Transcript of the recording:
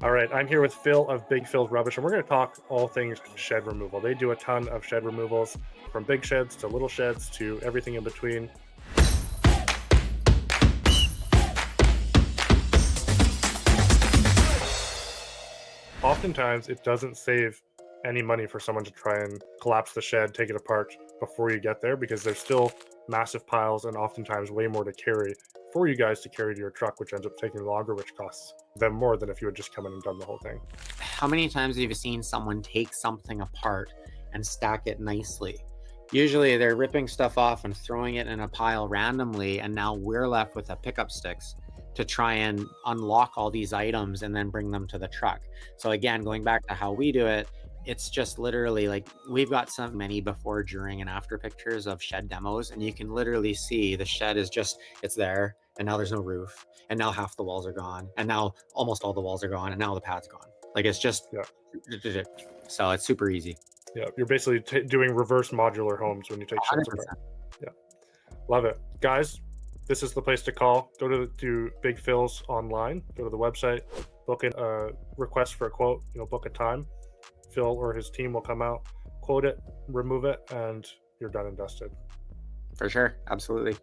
All right, I'm here with Phil of Big Phil's Rubbish, and we're going to talk all things shed removal. They do a ton of shed removals, from big sheds to little sheds to everything in between. Oftentimes, it doesn't save any money for someone to try and collapse the shed, take it apart before you get there, because there's still massive piles and oftentimes way more to carry for you guys to carry to your truck, which ends up taking longer, which costs them more than if you had just come in and done the whole thing. How many times have you seen someone take something apart and stack it nicely? Usually they're ripping stuff off and throwing it in a pile randomly, and now we're left with the pickup sticks to try and unlock all these items and then bring them to the truck. So again, going back to how we do it, it's just literally like we've got so many before, during, and after pictures of shed demos, and you can literally see the shed is just it's there, and now there's no roof, and now half the walls are gone, and now almost all the walls are gone, and now the pad's gone. Like it's just Yeah. so it's super easy. Yeah, you're basically doing reverse modular homes when you take sheds apart. 100%. Yeah, love it, guys. This is the place to call. Go to Big Phil's online. Go to the website, book a request for a quote. Book a time. Phil or his team will come out, quote it, remove it, and you're done and dusted. For sure. Absolutely.